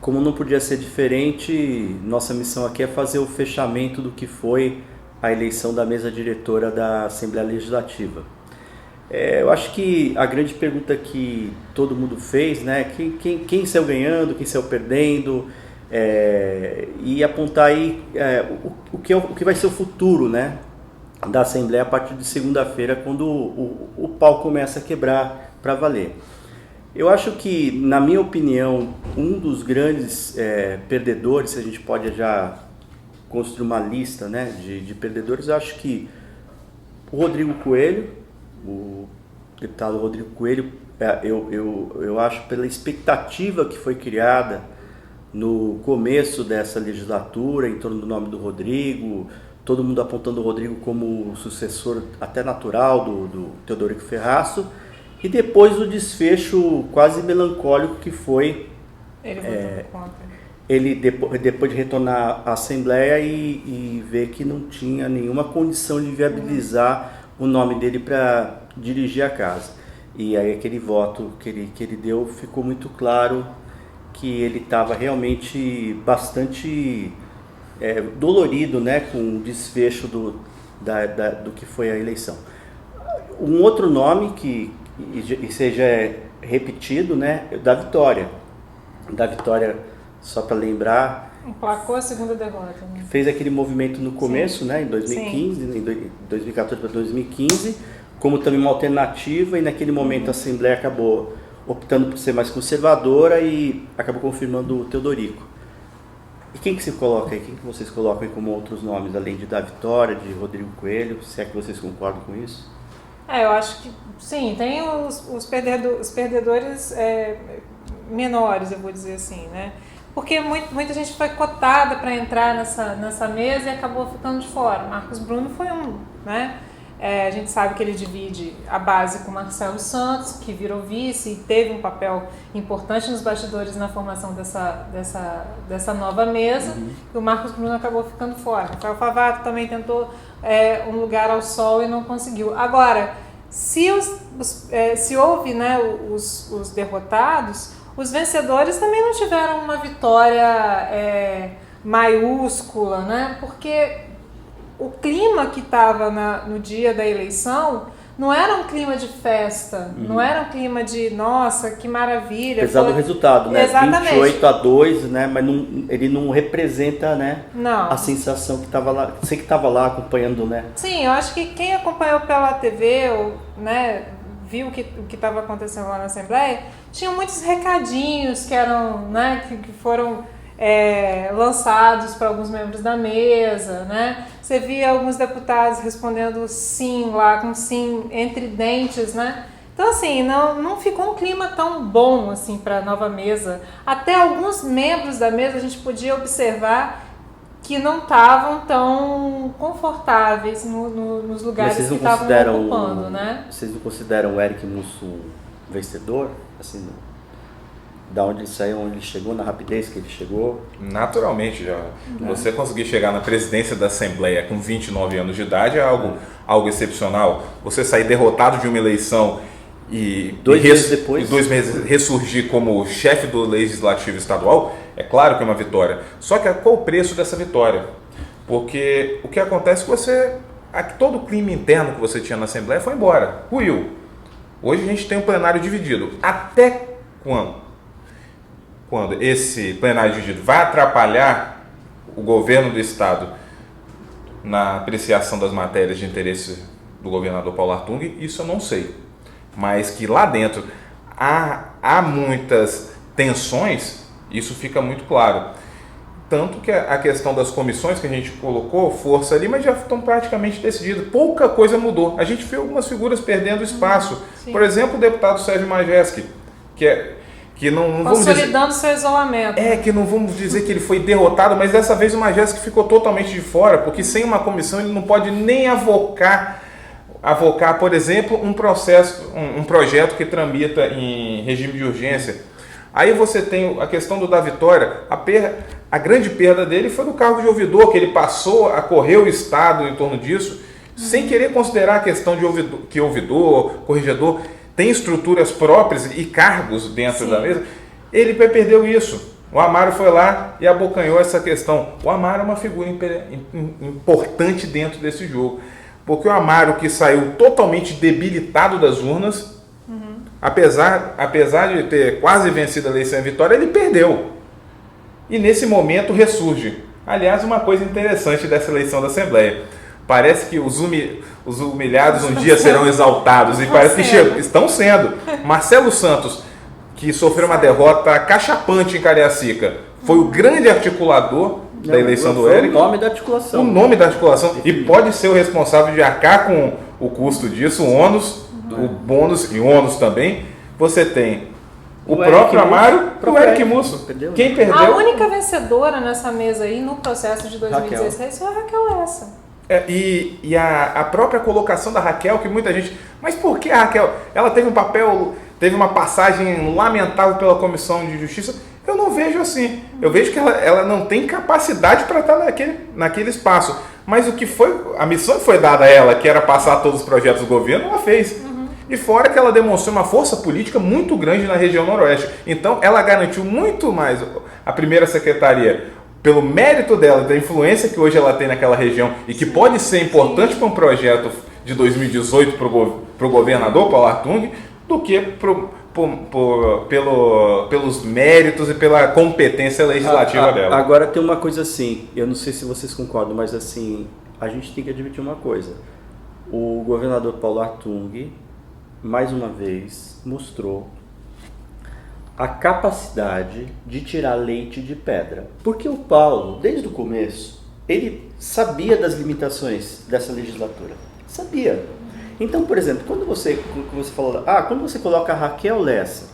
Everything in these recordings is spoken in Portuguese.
como não podia ser diferente, nossa missão aqui é fazer o fechamento do que foi a eleição da mesa diretora da Assembleia Legislativa. Eu acho que a grande pergunta que todo mundo fez, né, quem saiu ganhando, quem saiu perdendo, e apontar aí o que vai ser o futuro, né, da Assembleia a partir de segunda-feira, quando o pau começa a quebrar para valer. Eu acho que, na minha opinião, um dos grandes perdedores, se a gente pode já construir uma lista, né, de perdedores, eu acho que o Rodrigo Coelho, o deputado Rodrigo Coelho, eu acho pela expectativa que foi criada no começo dessa legislatura, em torno do nome do Rodrigo, todo mundo apontando o Rodrigo como o sucessor até natural do Teodorico Ferraço, e depois o desfecho quase melancólico que foi ele depois de retornar à Assembleia e ver que não tinha nenhuma condição de viabilizar o nome dele para dirigir a casa. E aí aquele voto que ele deu, ficou muito claro que ele estava realmente bastante dolorido, né, com o desfecho do que foi a eleição. Um outro nome que seja repetido, né, da Vitória. Da Vitória, só para lembrar, emplacou a segunda derrota, né? Fez aquele movimento no começo, sim, né, em 2015, sim, em 2014 para 2015, como também uma alternativa, e naquele momento a Assembleia acabou optando por ser mais conservadora e acabou confirmando o Teodorico. E quem que se coloca aí? Quem que vocês colocam aí como outros nomes, além de da Vitória, de Rodrigo Coelho, se é que vocês concordam com isso? Eu acho que sim, tem os perdedores menores, eu vou dizer assim, né? Porque muita gente foi cotada para entrar nessa mesa e acabou ficando de fora. Marcos Bruno foi um, né? A gente sabe que ele divide a base com Marcelo Santos, que virou vice e teve um papel importante nos bastidores na formação dessa nova mesa. Uhum. E o Marcos Bruno acabou ficando fora. O Rafael Favato também tentou um lugar ao sol e não conseguiu. Agora, se houve, né, os derrotados, os vencedores também não tiveram uma vitória maiúscula, né? Porque o clima que estava no dia da eleição não era um clima de festa, não era um clima de, nossa, que maravilha. Apesar do resultado, né? Exatamente. 28-2, né? Mas ele não representa, né? Não. A sensação que estava lá, você que estava lá acompanhando, né? Sim, eu acho que quem acompanhou pela TV, né, viu o que estava acontecendo lá na Assembleia, tinham muitos recadinhos que eram, né, que foram lançados para alguns membros da mesa, né? Você via alguns deputados respondendo sim lá, com sim entre dentes, né? Então, assim, não ficou um clima tão bom assim para a nova mesa. Até alguns membros da mesa a gente podia observar que não estavam tão confortáveis nos lugares que estavam ocupando, né? Vocês não consideram o Eric Musso vencedor? Assim, da onde ele saiu, onde ele chegou, na rapidez que ele chegou? Naturalmente, já. Você conseguir chegar na presidência da Assembleia com 29 anos de idade é algo excepcional. Você sair derrotado de uma eleição e 2 meses depois, 2 meses ressurgir como chefe do Legislativo Estadual, é claro que é uma vitória. Só que qual o preço dessa vitória? Porque o que acontece é que todo o clima interno que você tinha na Assembleia foi embora, ruiu. Hoje a gente tem um plenário dividido. Até quando esse plenário dividido vai atrapalhar o governo do Estado na apreciação das matérias de interesse do governador Paulo Artung, isso eu não sei. Mas que lá dentro há muitas tensões, isso fica muito claro. Tanto que a questão das comissões que a gente colocou, força ali, mas já estão praticamente decididas. Pouca coisa mudou. A gente viu algumas figuras perdendo espaço. Por exemplo, o deputado Sérgio Majeski, que não vamos consolidando seu isolamento. Que não vamos dizer que ele foi derrotado, mas dessa vez o Majeski ficou totalmente de fora, porque sem uma comissão ele não pode nem avocar, por exemplo, um projeto que tramita em regime de urgência. Aí você tem a questão do da Vitória, a grande perda dele foi do cargo de ouvidor, que ele passou a correr o Estado em torno disso, sem querer considerar a questão de ouvidor, corregedor, tem estruturas próprias e cargos dentro da mesa, ele perdeu isso. O Amaro foi lá e abocanhou essa questão. O Amaro é uma figura importante dentro desse jogo. Porque o Amaro, que saiu totalmente debilitado das urnas, apesar de ter quase vencido a eleição em vitória, ele perdeu. E nesse momento ressurge. Aliás, uma coisa interessante dessa eleição da Assembleia. Parece que os humilhados um dia serão exaltados. E parece que estão sendo. Marcelo Santos, que sofreu uma derrota cachapante em Cariacica, foi o grande articulador da eleição do Éric. O nome da articulação. O nome da articulação. E pode ser o responsável de arcar com o custo disso, o ônus, o bônus e o ônus também. Você tem o próprio Amaro e o Éric Musso. Quem perdeu? A única vencedora nessa mesa aí, no processo de 2016, foi a Raquel Lessa. E a própria colocação da Raquel, que muita gente... Mas por que a Raquel? Ela teve um papel, teve uma passagem lamentável pela Comissão de Justiça. Eu não vejo assim. Eu vejo que ela não tem capacidade para estar naquele espaço. Mas a missão que foi dada a ela, que era passar todos os projetos do governo, ela fez. E fora que ela demonstrou uma força política muito grande na região noroeste. Então, ela garantiu muito mais a primeira secretaria, pelo mérito dela, da influência que hoje ela tem naquela região e que pode ser importante para um projeto de 2018 para o governador Paulo Artung, do que pelos méritos e pela competência legislativa dela. Agora tem uma coisa assim, eu não sei se vocês concordam, mas assim, a gente tem que admitir uma coisa. O governador Paulo Artung, mais uma vez, mostrou a capacidade de tirar leite de pedra. Porque o Paulo, desde o começo, ele sabia das limitações dessa legislatura. Sabia. Então, por exemplo, quando você falou, quando você coloca a Raquel Lessa,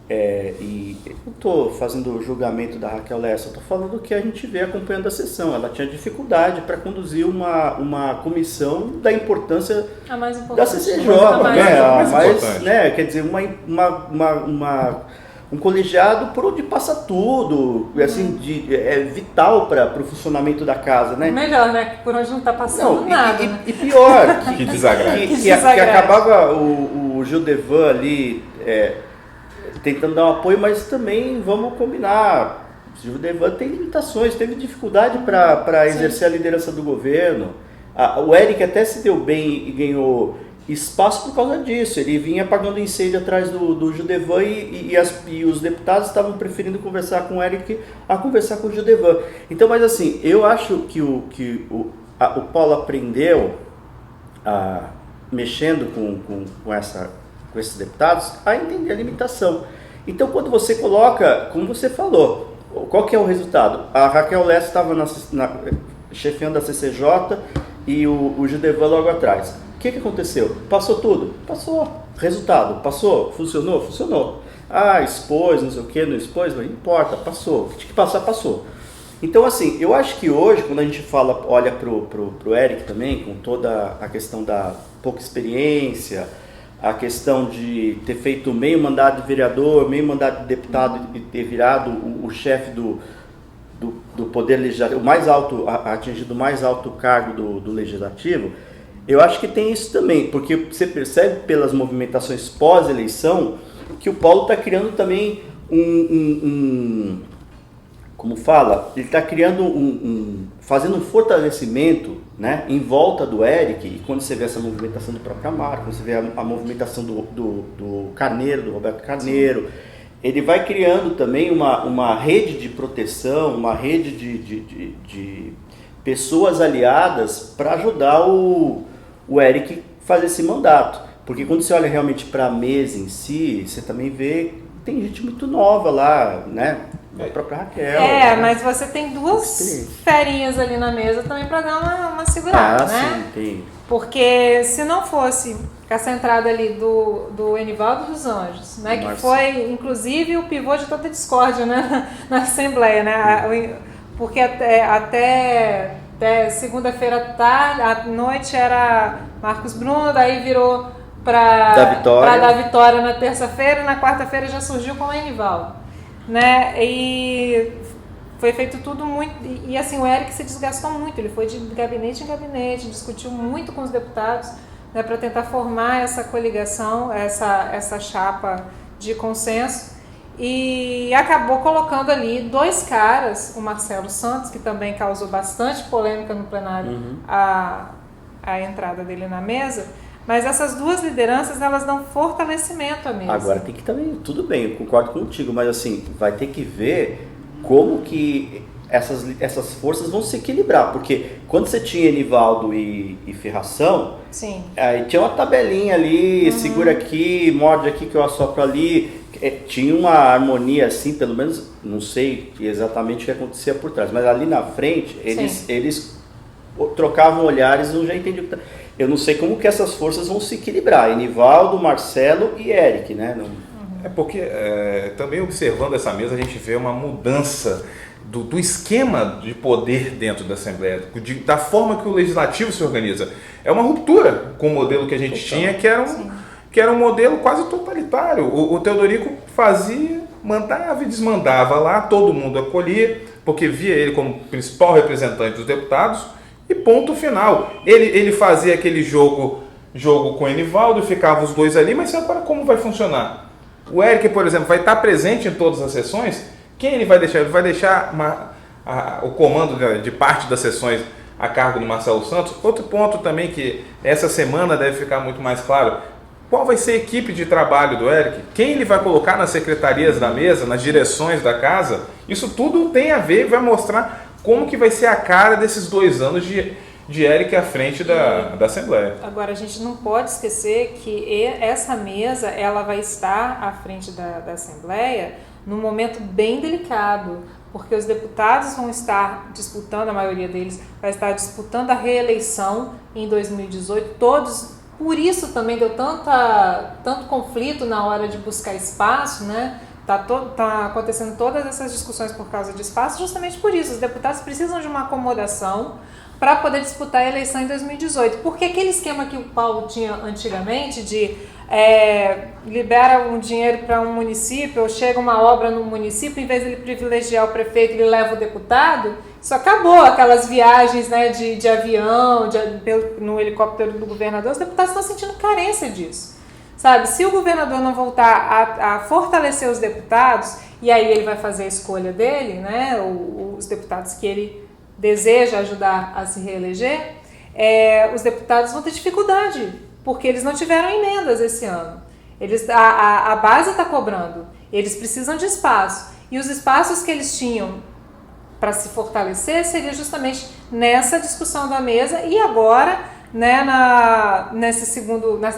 e eu não estou fazendo o julgamento da Raquel Lessa, estou falando do que a gente vê acompanhando a sessão. Ela tinha dificuldade para conduzir uma comissão da importância da CCJ, quer dizer, um colegiado por onde passa tudo, assim, é vital para o funcionamento da casa, né? Melhor, né? Por onde não está passando nada. E pior, que desagrado. Que acabava o Gildevan ali tentando dar um apoio, mas também, vamos combinar, o Gildevan tem limitações, teve dificuldade para exercer a liderança do governo. O Éric até se deu bem e ganhou espaço por causa disso. Ele vinha apagando incêndio atrás do Gildevan e os deputados estavam preferindo conversar com o Éric a conversar com o Gildevan. Então, mas assim, eu acho que o Paulo aprendeu, mexendo com esses deputados, a entender a limitação. Então, quando você coloca, como você falou, qual que é o resultado? A Raquel Lessa estava chefiando a CCJ e o Gildevan logo atrás. O que aconteceu? Passou tudo? Passou. Resultado? Passou? Funcionou? Funcionou. Expôs, não sei o que, não expôs, não importa, passou. O que tinha que passar, passou. Então, assim, eu acho que hoje, quando a gente olha pro Éric também, com toda a questão da pouca experiência, a questão de ter feito meio mandato de vereador, meio mandato de deputado e ter virado o chefe do Poder Legislativo, atingido o mais alto cargo do Legislativo, eu acho que tem isso também, porque você percebe pelas movimentações pós-eleição que o Paulo está criando também como fala, ele está criando fazendo um fortalecimento, né, em volta do Éric. E quando você vê essa movimentação do próprio Amaro, quando você vê a movimentação do Carneiro, do Roberto Carneiro, ele vai criando também uma rede de proteção, uma rede de pessoas aliadas para ajudar o Éric fazer esse mandato. Porque quando você olha realmente para a mesa em si, você também vê que tem gente muito nova lá, né? A própria Raquel. Mas você tem duas ferinhas ali na mesa também para dar uma segurada, né? Sim, tem. Porque se não fosse essa entrada ali do Enivaldo dos Anjos, né? Que foi, inclusive, o pivô de toda a discórdia, né? Na Assembleia, né? Porque até segunda-feira à noite era Marcos Bruno, daí virou para dar vitória na terça-feira, e na quarta-feira já surgiu com o Enivaldo, né? E foi feito tudo muito, e assim, o Éric se desgastou muito, ele foi de gabinete em gabinete, discutiu muito com os deputados, né, para tentar formar essa coligação, essa chapa de consenso, e acabou colocando ali dois caras, o Marcelo Santos, que também causou bastante polêmica no plenário, a entrada dele na mesa, mas essas duas lideranças, elas dão fortalecimento à mesa. Agora tem que também, tudo bem, eu concordo contigo, mas assim, vai ter que ver como que essas forças vão se equilibrar, porque quando você tinha Enivaldo e Ferração, sim, aí tinha uma tabelinha ali, segura aqui, morde aqui que eu assopro ali, tinha uma harmonia assim, pelo menos, não sei exatamente o que acontecia por trás, mas ali na frente, eles trocavam olhares e eu já entendi o que eu não sei como que essas forças vão se equilibrar, Enivaldo, Marcelo e Eric, né? É porque, também observando essa mesa, a gente vê uma mudança do esquema de poder dentro da Assembleia, da forma que o Legislativo se organiza. É uma ruptura com o modelo que a gente tinha, que era um modelo quase totalitário. O Teodorico fazia, mandava e desmandava lá, todo mundo acolhia, porque via ele como principal representante dos deputados, e ponto final. Ele fazia aquele jogo com o Enivaldo, ficava os dois ali, mas agora como vai funcionar? O Eric, por exemplo, vai estar presente em todas as sessões. Quem ele vai deixar? Ele vai deixar o comando de parte das sessões a cargo do Marcelo Santos. Outro ponto também que essa semana deve ficar muito mais claro: qual vai ser a equipe de trabalho do Eric? Quem ele vai colocar nas secretarias da mesa, nas direções da casa? Isso tudo tem a ver e vai mostrar como que vai ser a cara desses 2 anos de Eric à frente da Assembleia. Agora, a gente não pode esquecer que essa mesa ela vai estar à frente da Assembleia num momento bem delicado, porque os deputados vão estar disputando, a maioria deles vai estar disputando a reeleição em 2018, todos, por isso também deu tanto conflito na hora de buscar espaço, né? Tá acontecendo todas essas discussões por causa de espaço, justamente por isso, os deputados precisam de uma acomodação para poder disputar a eleição em 2018, porque aquele esquema que o Paulo tinha antigamente de libera um dinheiro para um município, ou chega uma obra no município, em vez de ele privilegiar o prefeito, ele leva o deputado, isso acabou, aquelas viagens, né, de avião, no helicóptero do governador, os deputados estão sentindo carência disso, sabe? Se o governador não voltar a fortalecer os deputados, e aí ele vai fazer a escolha dele, né, os deputados que ele deseja ajudar a se reeleger, os deputados vão ter dificuldade, porque eles não tiveram emendas esse ano. A base está cobrando, eles precisam de espaço. E os espaços que eles tinham para se fortalecer seria justamente nessa discussão da mesa e agora, né, nessa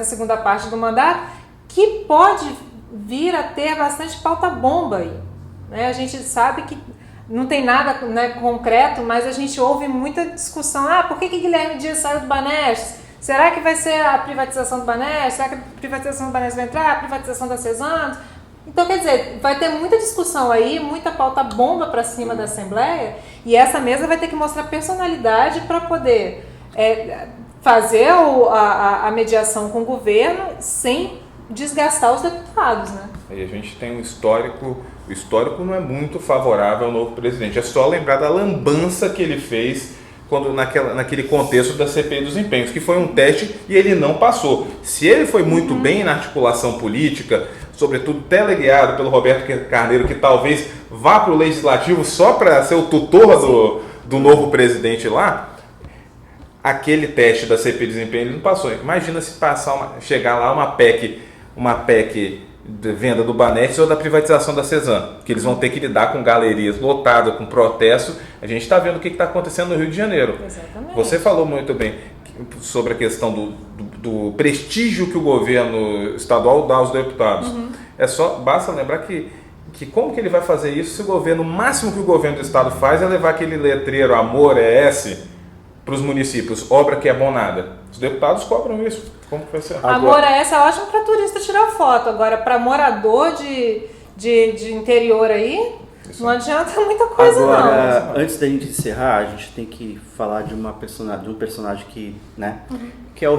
segunda parte do mandato, que pode vir a ter bastante pauta-bomba aí. Né? A gente sabe que não tem nada, né, concreto, mas a gente ouve muita discussão. Por que Guilherme Dias saiu do Banestes? Será que vai ser a privatização do Banestes? Será que a privatização do Banestes vai entrar? A privatização da Cesantos? Então, quer dizer, vai ter muita discussão aí, muita pauta bomba para cima da Assembleia, e essa mesa vai ter que mostrar personalidade para poder fazer a mediação com o governo sem desgastar os deputados, né? E a gente tem um histórico, o histórico não é muito favorável ao novo presidente. É só lembrar da lambança que ele fez naquele contexto da CPI dos empenhos, que foi um teste e ele não passou. Se ele foi muito bem na articulação política, sobretudo teleguiado pelo Roberto Carneiro, que talvez vá para o Legislativo só para ser o tutor do novo presidente lá, aquele teste da CPI dos empenhos ele não passou. Imagina se chegar lá uma PEC de venda do Banestes ou da privatização da Cesan, que eles vão ter que lidar com galerias lotadas, com protesto. A gente está vendo o que está acontecendo no Rio de Janeiro. Exatamente. Você falou muito bem sobre a questão do prestígio que o governo estadual dá aos deputados. Basta lembrar que como que ele vai fazer isso se o máximo que o governo do estado faz é levar aquele letreiro Amor é esse para os municípios, obra que é bom nada. Os deputados cobram isso. Como que vai ser? Amor é essa, é ótimo para turista tirar foto. Agora, para morador de interior aí, isso não adianta muita coisa. Agora, antes da gente encerrar, a gente tem que falar de um personagem que, né, que é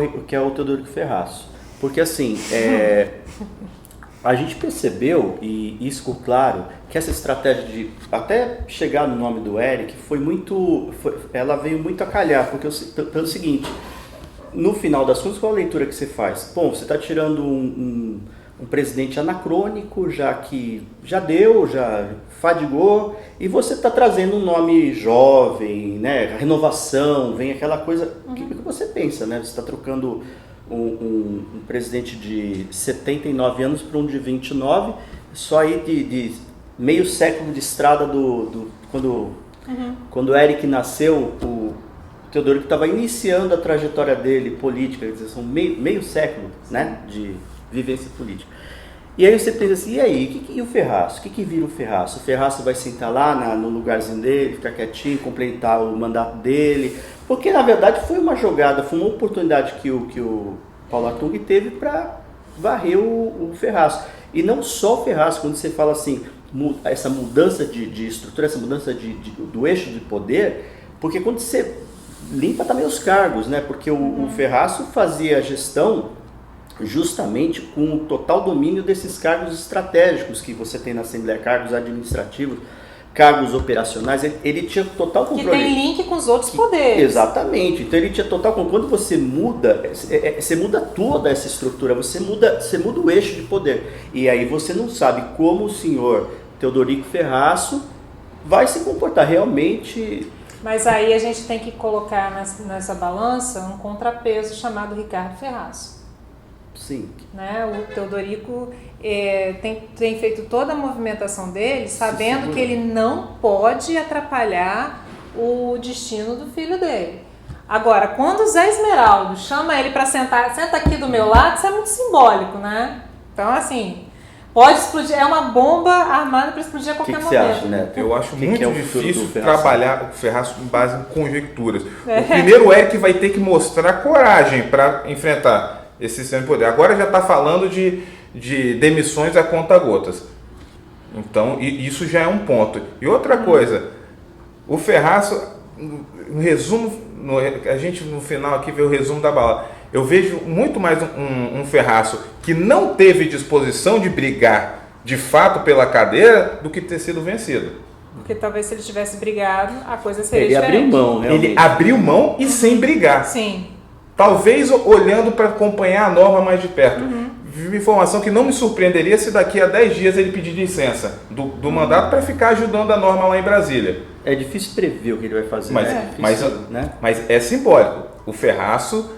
o Teodorico Ferraz. Porque assim, a gente percebeu, e isso ficou claro, que essa estratégia de até chegar no nome do Eric ela veio muito a calhar, porque pelo seguinte, no final das contas, qual a leitura que você faz? Bom, você está tirando um presidente anacrônico, já que já deu, já fadigou, e você está trazendo um nome jovem, né? Renovação, vem aquela coisa que você pensa, né? Você está trocando um presidente de 79 anos para um de 29, só aí de meio século de estrada quando o Eric nasceu, o Teodorico estava iniciando a trajetória dele política, quer dizer, são meio século, né, de vivência política. E aí você pensa assim, e aí, e o Ferraço? O que vira o Ferraço? O Ferraço vai sentar lá no lugarzinho dele, ficar quietinho, completar o mandato dele, porque na verdade foi uma jogada, foi uma oportunidade que o Paulo Artung teve para varrer o Ferraço. E não só o Ferraço, quando você fala assim, essa mudança de estrutura, essa mudança do eixo de poder, porque quando você limpa também os cargos, né? Porque o Ferraço fazia a gestão justamente com o total domínio desses cargos estratégicos que você tem na Assembleia, cargos administrativos, cargos operacionais, ele tinha total controle. Que tem link com os outros poderes. Exatamente, então ele tinha total controle. Quando você muda toda essa estrutura, você muda o eixo de poder. E aí você não sabe como o senhor Teodorico Ferraço vai se comportar realmente. Mas aí a gente tem que colocar nessa balança um contrapeso chamado Ricardo Ferraço. Sim. Né? O Teodorico tem feito toda a movimentação dele sabendo que ele não pode atrapalhar o destino do filho dele. Agora, quando o Zé Esmeraldo chama ele para sentar, senta aqui do meu lado, isso é muito simbólico, né? Então, assim, pode explodir, é uma bomba armada para explodir a qualquer momento. O que você acha, né? Eu acho muito difícil Ferraço? trabalhar o Ferraço com base em conjecturas. O primeiro Eric vai ter que mostrar coragem para enfrentar esse sistema de poder. Agora já está falando de demissões a conta-gotas. Então, isso já é um ponto. E outra coisa, o Ferraço, no resumo, a gente no final aqui vê o resumo da bala. Eu vejo muito mais um Ferraço que não teve disposição de brigar de fato pela cadeira do que ter sido vencido. Porque talvez se ele tivesse brigado, a coisa seria Ele diferente. abriu mão, realmente. Ele abriu mão e sem brigar. Sim. Talvez olhando para acompanhar a norma mais de perto. Vi uma informação que não me surpreenderia se daqui a 10 dias ele pedir licença do mandato para ficar ajudando a norma lá em Brasília. É difícil prever o que ele vai fazer. Mas é simbólico. O Ferraço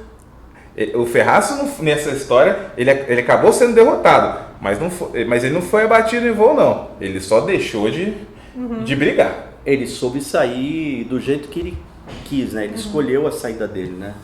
nessa história, ele acabou sendo derrotado, mas ele não foi abatido em voo, não. Ele só deixou de brigar. Ele soube sair do jeito que ele quis, né? Ele escolheu a saída dele, né?